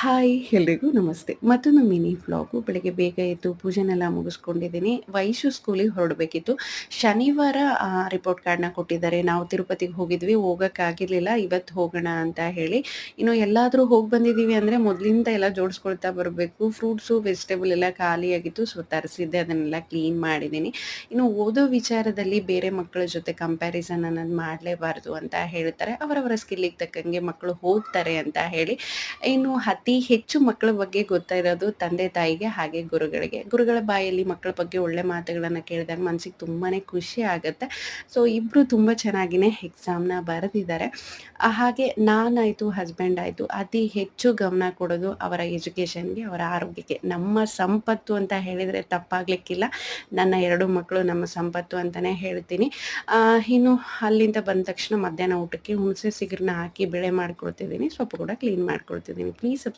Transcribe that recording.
Hi ಎಲ್ರಿಗೂ ನಮಸ್ತೆ. ಮತ್ತೊಂದು ಮಿನಿ ವ್ಲಾಗು. ಬೆಳಗ್ಗೆ ಬೇಗ ಎದ್ದು ಪೂಜೆನೆಲ್ಲ ಮುಗಿಸ್ಕೊಂಡಿದ್ದೀನಿ. ವೈಶು ಸ್ಕೂಲಿಗೆ ಹೊರಡಬೇಕಿತ್ತು. ಶನಿವಾರ ರಿಪೋರ್ಟ್ ಕಾರ್ಡ್‌ನ ಕೊಟ್ಟಿದ್ದಾರೆ. ನಾವು ತಿರುಪತಿಗೆ ಹೋಗಿದ್ವಿ. ಹೋಗೋಕ್ಕಾಗಿರ್ಲಿಲ್ಲ. ಇವತ್ತು ಹೋಗೋಣ ಅಂತ ಹೇಳಿ. ಇನ್ನು ಎಲ್ಲಾದರೂ ಹೋಗಿ ಬಂದಿದ್ದೀವಿ ಅಂದರೆ ಮೊದಲಿಂದ ಎಲ್ಲ ಜೋಡಿಸ್ಕೊಳ್ತಾ ಬರಬೇಕು. ಫ್ರೂಟ್ಸು, ವೆಜಿಟೇಬಲ್ ಎಲ್ಲ ಖಾಲಿಯಾಗಿತ್ತು. ಸೊ ತರಿಸಿದ್ದೆ, ಅದನ್ನೆಲ್ಲ ಕ್ಲೀನ್ ಮಾಡಿದ್ದೀನಿ. ಇನ್ನು ಓದೋ ವಿಚಾರದಲ್ಲಿ ಬೇರೆ ಮಕ್ಕಳ ಜೊತೆ ಕಂಪ್ಯಾರಿಸನ್ ಅನ್ನೋದು ಮಾಡಲೇಬಾರ್ದು ಅಂತ ಹೇಳ್ತಾರೆ. ಅವರವರ ಸ್ಕಿಲ್ಲಿಗೆ ತಕ್ಕಂಗೆ ಮಕ್ಕಳು ಓದ್ತಾರೆ ಅಂತ ಹೇಳಿ. ಇನ್ನು ಅತಿ ಹೆಚ್ಚು ಮಕ್ಕಳ ಬಗ್ಗೆ ಗೊತ್ತಿರೋದು ತಂದೆ ತಾಯಿಗೆ, ಹಾಗೆ ಗುರುಗಳಿಗೆ. ಗುರುಗಳ ಬಾಯಲ್ಲಿ ಮಕ್ಕಳ ಬಗ್ಗೆ ಒಳ್ಳೆ ಮಾತುಗಳನ್ನು ಕೇಳಿದಾಗ ಮನಸ್ಸಿಗೆ ತುಂಬಾ ಖುಷಿ ಆಗುತ್ತೆ. ಸೊ ಇಬ್ಬರು ತುಂಬ ಚೆನ್ನಾಗಿಯೇ ಎಕ್ಸಾಮ್ನ ಬರೆದಿದ್ದಾರೆ. ಹಾಗೆ ನಾನಾಯಿತು, ಹಸ್ಬೆಂಡ್ ಆಯಿತು, ಅತಿ ಹೆಚ್ಚು ಗಮನ ಕೊಡೋದು ಅವರ ಎಜುಕೇಷನ್ಗೆ, ಅವರ ಆರೋಗ್ಯಕ್ಕೆ. ನಮ್ಮ ಸಂಪತ್ತು ಅಂತ ಹೇಳಿದರೆ ತಪ್ಪಾಗಲಿಕ್ಕಿಲ್ಲ. ನನ್ನ 2 ಮಕ್ಕಳು ನಮ್ಮ ಸಂಪತ್ತು ಅಂತಲೇ ಹೇಳ್ತೀನಿ. ಇನ್ನು ಅಲ್ಲಿಂದ ಬಂದ ತಕ್ಷಣ ಮಧ್ಯಾಹ್ನ ಊಟಕ್ಕೆ ಹುಣಸೆ ಸಿಗುರನ್ನ ಹಾಕಿ ಬೇಳೆ ಮಾಡ್ಕೊಳ್ತಿದ್ದೀನಿ. ಸ್ವಲ್ಪ ಕೂಡ ಕ್ಲೀನ್ ಮಾಡ್ಕೊಳ್ತಿದ್ದೀನಿ. ಪ್ಲೀಸ್